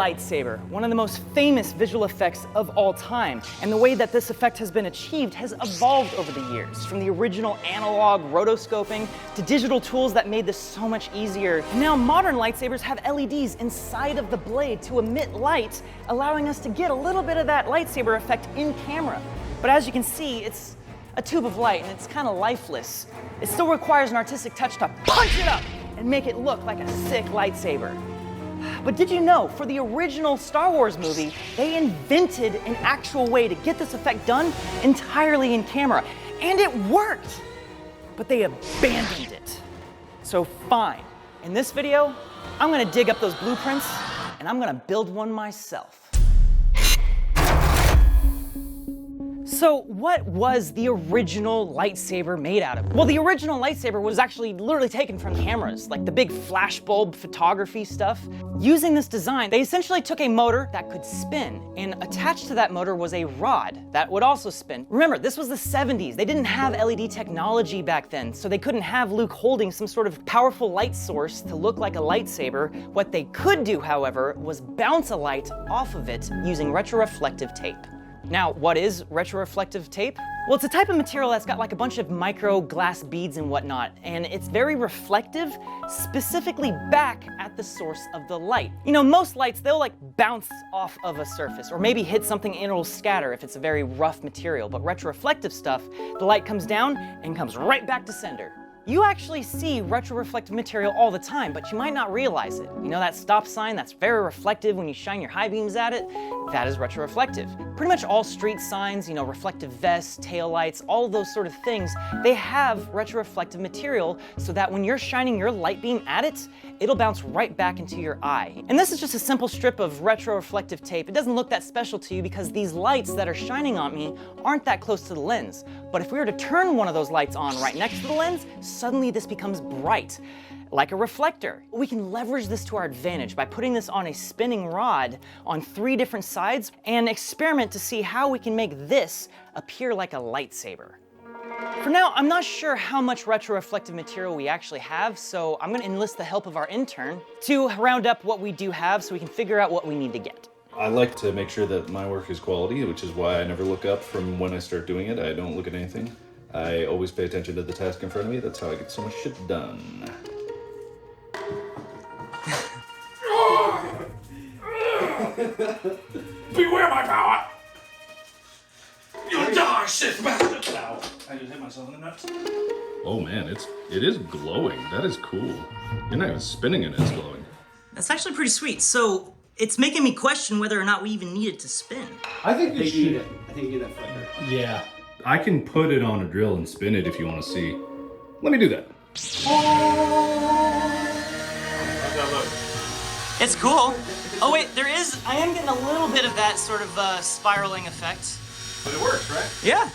lightsaber, one of the most famous visual effects of all time. And the way that this effect has been achieved has evolved over the years, from the original analog rotoscoping to digital tools that made this so much easier. And now modern lightsabers have LEDs inside of the blade to emit light, allowing us to get a little bit of that lightsaber effect in camera. But as you can see, it's a tube of light and it's kind of lifeless. It still requires an artistic touch to punch it up and make it look like a sick lightsaber. But did you know, for the original Star Wars movie, they invented an actual way to get this effect done entirely in camera. And it worked, but they abandoned it. So fine, in this video, I'm gonna dig up those blueprints and I'm gonna build one myself. So what was the original lightsaber made out of? Well, the original lightsaber was actually literally taken from cameras, like the big flashbulb photography stuff. Using this design, they essentially took a motor that could spin, and attached to that motor was a rod that would also spin. Remember, this was the 70s. They didn't have LED technology back then, so they couldn't have Luke holding some sort of powerful light source to look like a lightsaber. What they could do, however, was bounce a light off of it using retroreflective tape. Now, what is retroreflective tape? Well, it's a type of material that's got like a bunch of micro glass beads and whatnot, and it's very reflective, specifically back at the source of the light. You know, most lights, they'll like bounce off of a surface, or maybe hit something and it'll scatter if it's a very rough material, but retroreflective stuff, the light comes down and comes right back to sender. You actually see retroreflective material all the time, but you might not realize it. You know that stop sign that's very reflective when you shine your high beams at it? That is retroreflective. Pretty much all street signs, you know, reflective vests, taillights, all of those sort of things, they have retroreflective material so that when you're shining your light beam at it, it'll bounce right back into your eye. And this is just a simple strip of retroreflective tape. It doesn't look that special to you because these lights that are shining on me aren't that close to the lens. But if we were to turn one of those lights on right next to the lens, suddenly this becomes bright, like a reflector. We can leverage this to our advantage by putting this on a spinning rod on 3 different sides and experiment to see how we can make this appear like a lightsaber. For now, I'm not sure how much retroreflective material we actually have, so I'm gonna enlist the help of our intern to round up what we do have so we can figure out what we need to get. I like to make sure that my work is quality, which is why I never look up from when I start doing it. I don't look at anything. I always pay attention to the task in front of me. That's how I get so much shit done. Beware my power! You'll die, Sith bastard! Ow. I just hit myself in the nuts. Oh man, it is glowing. That is cool. You're not even spinning it, it's glowing. That's actually pretty sweet. So it's making me question whether or not we even need it to spin. I think you need it. I think you need that flicker. Yeah. I can put it on a drill and spin it if you want to see. Let me do that. How's that look? It's cool. Oh wait, I am getting a little bit of that sort of spiraling effect. But it works, right? Yeah.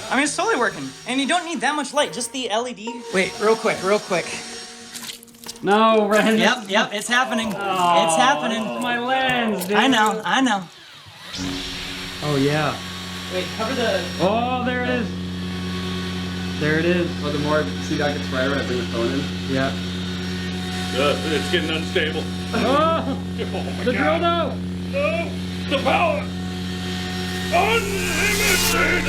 I mean, it's totally working. And you don't need that much light, just the LED. Wait, real quick. No, Wren. Yep, it's happening. Oh, it's happening. My lens, dude. I know. Oh, yeah. Wait, cover the... Oh, there it is. There it is. Oh, the more CDOT gets brighter, I bring the phone in. Yeah. It's getting unstable. Oh, the drill though. No! The power! Unlimited!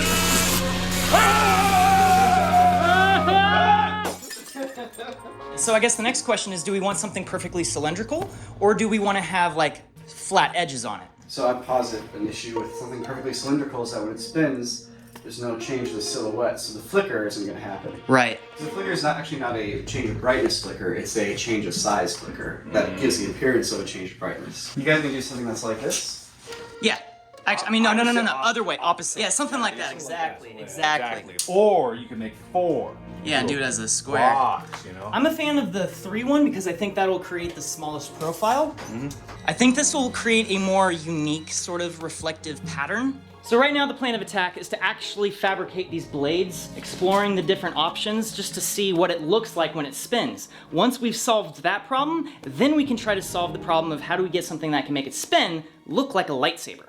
So I guess the next question is, do we want something perfectly cylindrical, or do we want to have, like, flat edges on it? So I posit an issue with something perfectly cylindrical is that when it spins, there's no change to the silhouette, so the flicker isn't going to happen. Right. So the flicker is actually not a change of brightness flicker, it's a change of size flicker that gives the appearance of a change of brightness. You guys can do something that's like this? Yeah. Actually, I mean, no. Other way, opposite. Yeah, something like that. Exactly. Or you can make 4. Yeah, do it as a square. Blocks, you know? I'm a fan of the 3 one because I think that'll create the smallest profile. I think this will create a more unique sort of reflective pattern. So right now the plan of attack is to actually fabricate these blades, exploring the different options just to see what it looks like when it spins. Once we've solved that problem, then we can try to solve the problem of how do we get something that can make it spin look like a lightsaber.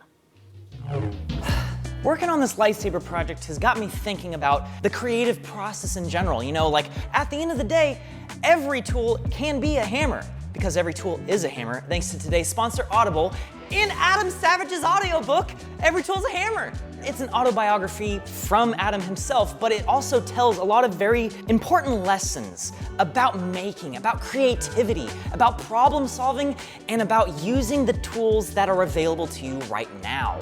Working on this lightsaber project has got me thinking about the creative process in general. You know, like at the end of the day, every tool can be a hammer because every tool is a hammer, thanks to today's sponsor, Audible. in Adam Savage's audiobook, Every Tool's a Hammer. It's an autobiography from Adam himself, but it also tells a lot of very important lessons about making, about creativity, about problem solving, and about using the tools that are available to you right now.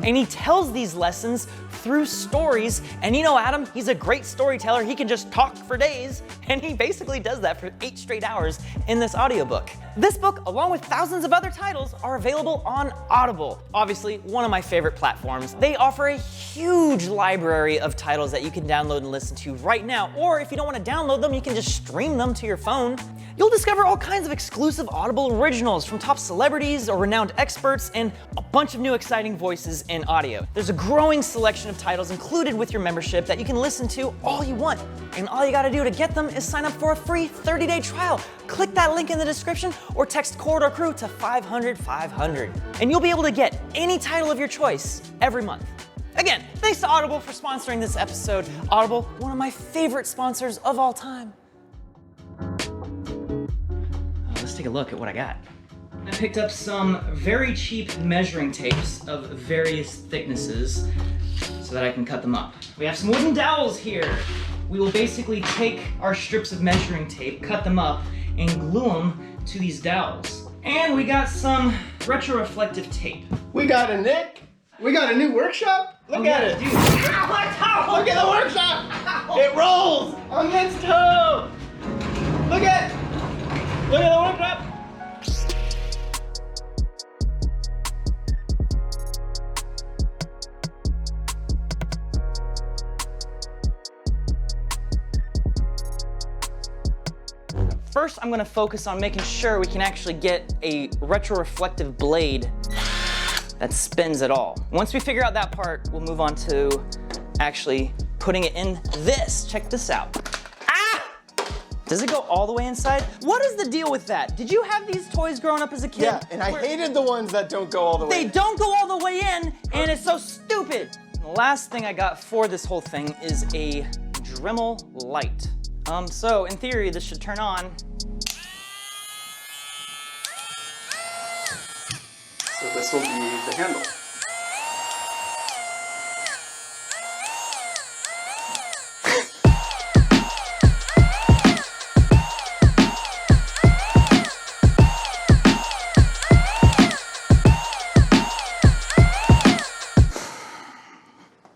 And he tells these lessons through stories, and you know Adam, he's a great storyteller. He can just talk for days, and he basically does that for 8 straight hours in this audiobook. This book, along with thousands of other titles, are available on Audible, obviously one of my favorite platforms. They offer a huge library of titles that you can download and listen to right now, or if you don't want to download them, you can just stream them to your phone. You'll discover all kinds of exclusive Audible originals from top celebrities or renowned experts, and a bunch of new exciting voices in audio. There's a growing selection of titles included with your membership that you can listen to all you want. And all you gotta do to get them is sign up for a free 30-day trial. Click that link in the description or text Corridor Crew to 500-500. And you'll be able to get any title of your choice every month. Again, thanks to Audible for sponsoring this episode. Audible, one of my favorite sponsors of all time. Let's take a look at what I got. I picked up some very cheap measuring tapes of various thicknesses so that I can cut them up. We have some wooden dowels here. We will basically take our strips of measuring tape, cut them up, and glue them to these dowels. And we got some retroreflective tape. We got a Nick. We got a new workshop. Look at it. Dude. Look at the workshop. It rolls on its toe. Look at the workshop. First, I'm gonna focus on making sure we can actually get a retroreflective blade that spins at all. Once we figure out that part, we'll move on to actually putting it in this. Check this out. Ah! Does it go all the way inside? What is the deal with that? Did you have these toys growing up as a kid? Yeah, and I hated the ones that don't go all the way. They don't go all the way in, and it's so stupid. And the last thing I got for this whole thing is a Dremel light. So in theory, this should turn on. So this will be the handle.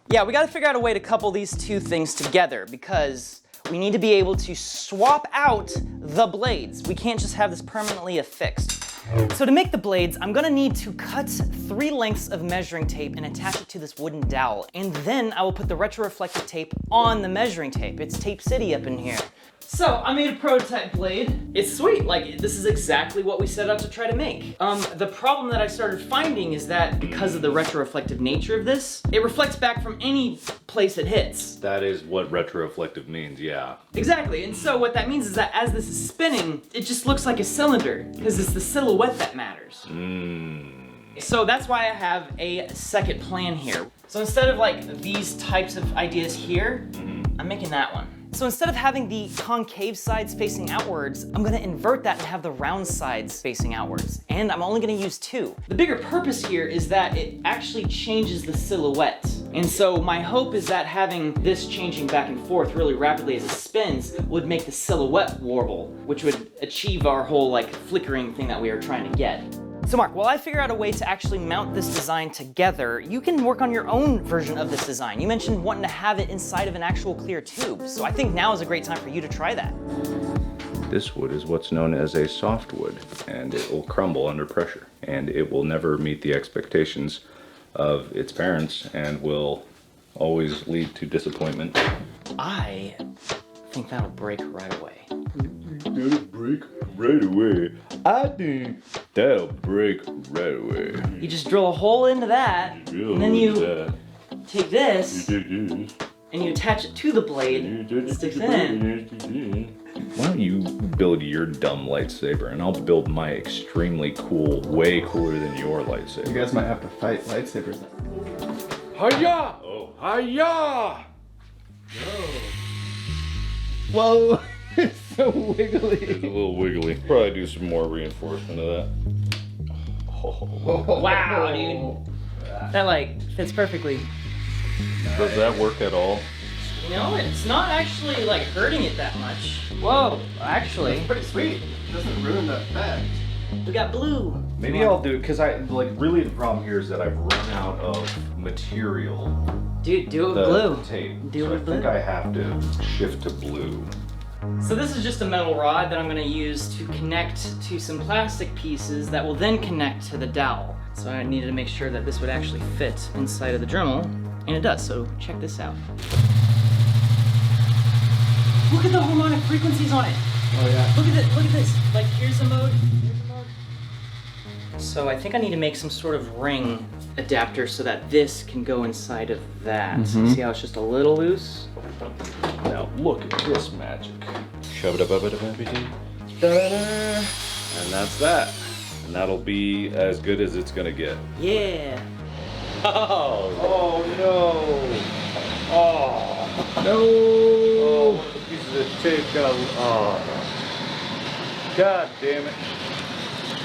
Yeah, we gotta figure out a way to couple these two things together because we need to be able to swap out the blades. We can't just have this permanently affixed. So to make the blades, I'm gonna need to cut 3 lengths of measuring tape and attach it to this wooden dowel. And then I will put the retroreflective tape on the measuring tape. It's Tape City up in here. So I made a prototype blade. It's sweet, like this is exactly what we set out to try to make. The problem that I started finding is that because of the retroreflective nature of this, it reflects back from any place it hits. That is what retroreflective means, yeah. Exactly, and so what that means is that as this is spinning, it just looks like a cylinder, because it's the silhouette that matters. So that's why I have a second plan here. So instead of like these types of ideas here, I'm making that one. So instead of having the concave sides facing outwards, I'm gonna invert that and have the round sides facing outwards. And I'm only gonna use 2. The bigger purpose here is that it actually changes the silhouette. And so my hope is that having this changing back and forth really rapidly as it spins would make the silhouette warble, which would achieve our whole like flickering thing that we are trying to get. So Mark, while I figure out a way to actually mount this design together, you can work on your own version of this design. You mentioned wanting to have it inside of an actual clear tube, so I think now is a great time for you to try that. This wood is what's known as a softwood, and it will crumble under pressure, and it will never meet the expectations of its parents and will always lead to disappointment. I think that'll break right away. That'll break right away. I think that'll break right away. You just drill a hole into that, and then you take this, and you attach it to the blade, it sticks in. Why don't you build your dumb lightsaber, and I'll build my extremely cool, way cooler than your lightsaber. You guys might have to fight lightsabers. Hiya! Oh, hiya! Whoa, it's so wiggly. It's a little wiggly. Probably do some more reinforcement of that. Wow, dude. That like fits perfectly. Does that work at all? No, it's not actually like hurting it that much. Whoa, actually, Pretty sweet. Doesn't ruin the effect. we got blue. Maybe I'll do it because I like really the problem here is that I've run out of material. Dude, do it with The blue. tape. Do it So with I think blue. I have to shift to blue. So this is just a metal rod that I'm gonna use to connect to some plastic pieces that will then connect to the dowel. So I needed to make sure that this would actually fit inside of the Dremel, and it does, so check this out. Look at the harmonic frequencies on it. Oh yeah. Look at this. Like here's a mode, here's a mode. So I think I need to make some sort of ring adapter so that this can go inside of that. See how it's just a little loose? Now look at this magic. Shove it up everything. And that's that. And that'll be as good as it's gonna get. Yeah. Oh no! Oh no! Oh, one of the pieces of tape got. Oh. God damn it!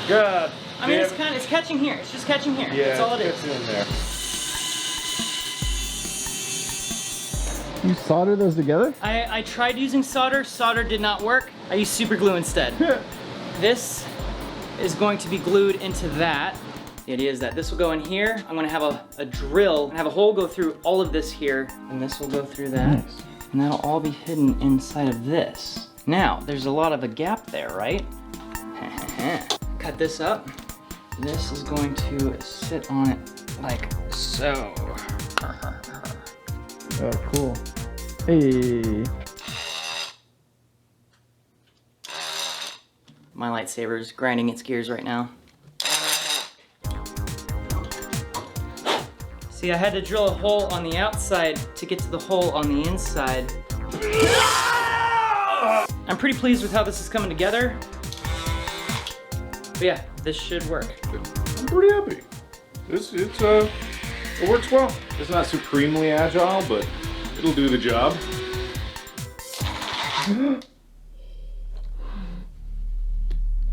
God. I mean, damn it's catching here. It's just catching here. Yeah, That's all it is. it's in there. You solder those together? I tried using solder. Solder did not work. I used super glue instead. This is going to be glued into that. The idea is that this will go in here. I'm gonna have a drill, have a hole go through all of this here, and this will go through that. Nice. And that'll all be hidden inside of this. Now, there's a lot of a gap there, right? Cut this up. This is going to sit on it like so. Oh, cool. Hey. My lightsaber is grinding its gears right now. See, I had to drill a hole on the outside to get to the hole on the inside. I'm pretty pleased with how this is coming together. But yeah, this should work. I'm pretty happy. It works well. It's not supremely agile, but it'll do the job.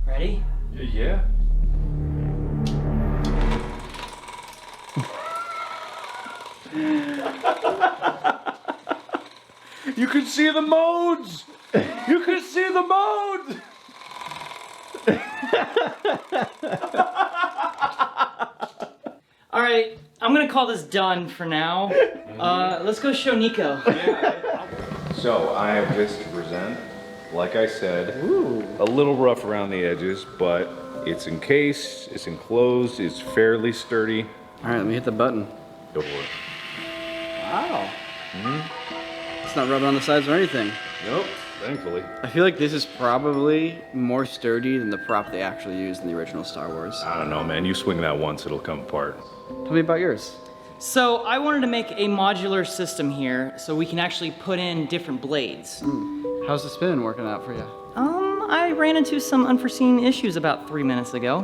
Ready? Yeah. You can see the modes! You can see the modes! All right, I'm gonna call this done for now. Let's go show Nico. So I have this to present. Like I said, a little rough around the edges, but it's encased, it's enclosed, it's fairly sturdy. All right, let me hit the button. Go for it. Wow. It's not rubbing on the sides or anything. Nope, thankfully. I feel like this is probably more sturdy than the prop they actually used in the original Star Wars. I don't know, man. You swing that once, it'll come apart. Tell me about yours. So I wanted to make a modular system here so we can actually put in different blades. How's the spin working out for you? I ran into some unforeseen issues about 3 minutes ago.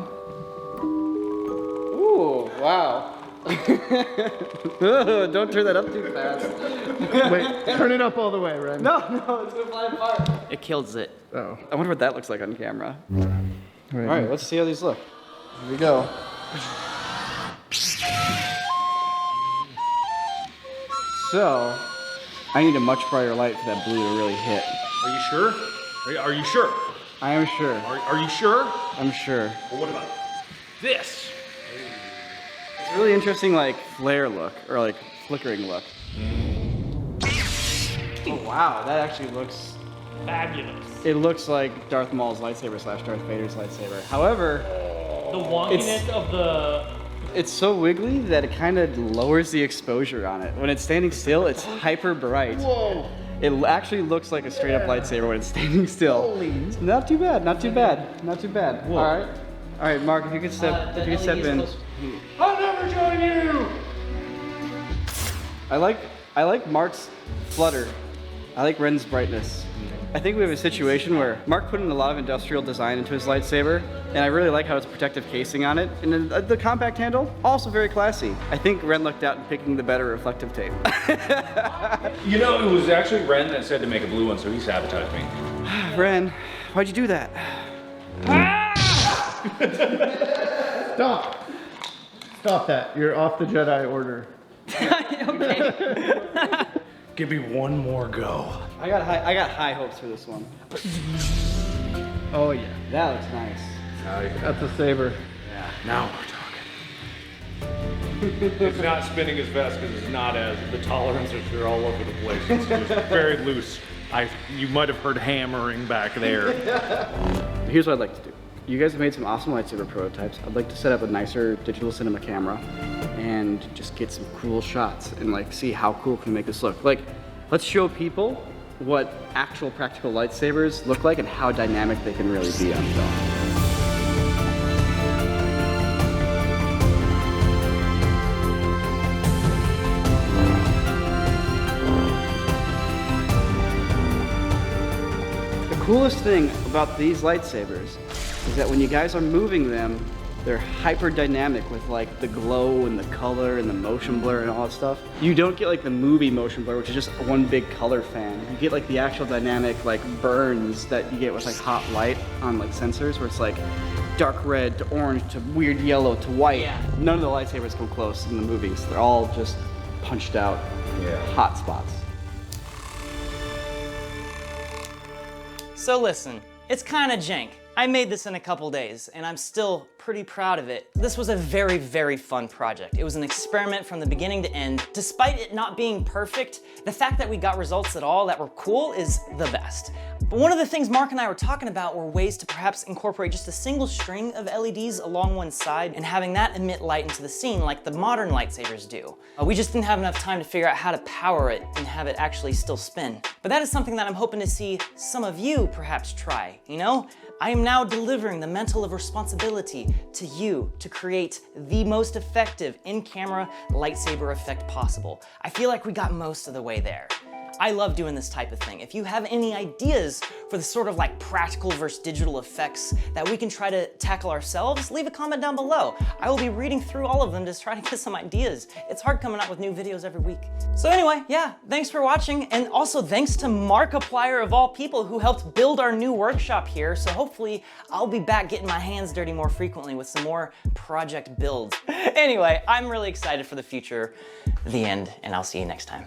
Ooh, wow. Don't turn that up too fast. Wait, turn it up all the way, Wren. No, it's gonna fly apart. It kills it. Oh. I wonder what that looks like on camera. All All right, let's see how these look. Here we go. So, I need a much brighter light for that blue to really hit. Are you sure? Are you sure? I am sure. Are you sure? I'm sure. Well, what about this? It's a really interesting, like, flare look, or like, flickering look. Oh, wow, that actually looks... Fabulous. It looks like Darth Maul's lightsaber slash Darth Vader's lightsaber. However, The wonkiness of the... it's so wiggly that it kind of lowers the exposure on it. When it's standing still, it's hyper bright. Whoa. It actually looks like a straight up lightsaber when it's standing still. Holy. Not too bad, not too bad, not too bad. All right, Mark, if you could step, if you could step in. I'll never join you! I like Mark's flutter. I like Wren's brightness. I think we have a situation where Mark put in a lot of industrial design into his lightsaber, and I really like how it's protective casing on it. And then the compact handle, also very classy. I think Wren lucked out in picking the better reflective tape. You know, it was actually Wren that said to make a blue one, so he sabotaged me. Wren, why'd you do that? Stop. Stop that. You're off the Jedi Order. Okay. Give me one more go. I got high hopes for this one. Oh yeah. That looks nice. That's a saber. Now we're talking. It's not spinning as fast because it's not as, the tolerances are all over the place. It's just very loose. You might have heard hammering back there. Here's what I'd like to do. You guys have made some awesome lightsaber prototypes. I'd like to set up a nicer digital cinema camera and just get some cool shots and like see how cool can we make this look. Like, let's show people what actual practical lightsabers look like and how dynamic they can really be on film. The coolest thing about these lightsabers is that when you guys are moving them, they're hyper dynamic with like the glow and the color and the motion blur and all that stuff. You don't get like the movie motion blur, which is just one big color fan. You get like the actual dynamic like burns that you get with like hot light on like sensors, where it's like dark red to orange to weird yellow to white. Yeah. None of the lightsabers come close in the movies. They're all just punched out hot spots. So listen, it's kind of jank. I made this in a couple days, and I'm still pretty proud of it. This was a very, very fun project. It was an experiment from the beginning to end. Despite it not being perfect, the fact that we got results at all that were cool is the best. But one of the things Mark and I were talking about were ways to perhaps incorporate just a single string of LEDs along one side and having that emit light into the scene like the modern lightsabers do. We just didn't have enough time to figure out how to power it and have it actually still spin. But that is something that I'm hoping to see some of you perhaps try, you know? I am now delivering the mantle of responsibility to you to create the most effective in-camera lightsaber effect possible. I feel like we got most of the way there. I love doing this type of thing. If you have any ideas for the sort of like practical versus digital effects that we can try to tackle ourselves, leave a comment down below. I will be reading through all of them to try to get some ideas. It's hard coming out with new videos every week. So anyway, yeah, thanks for watching. And also thanks to Markiplier of all people who helped build our new workshop here. So hopefully I'll be back getting my hands dirty more frequently with some more project builds. Anyway, I'm really excited for the future, the end, and I'll see you next time.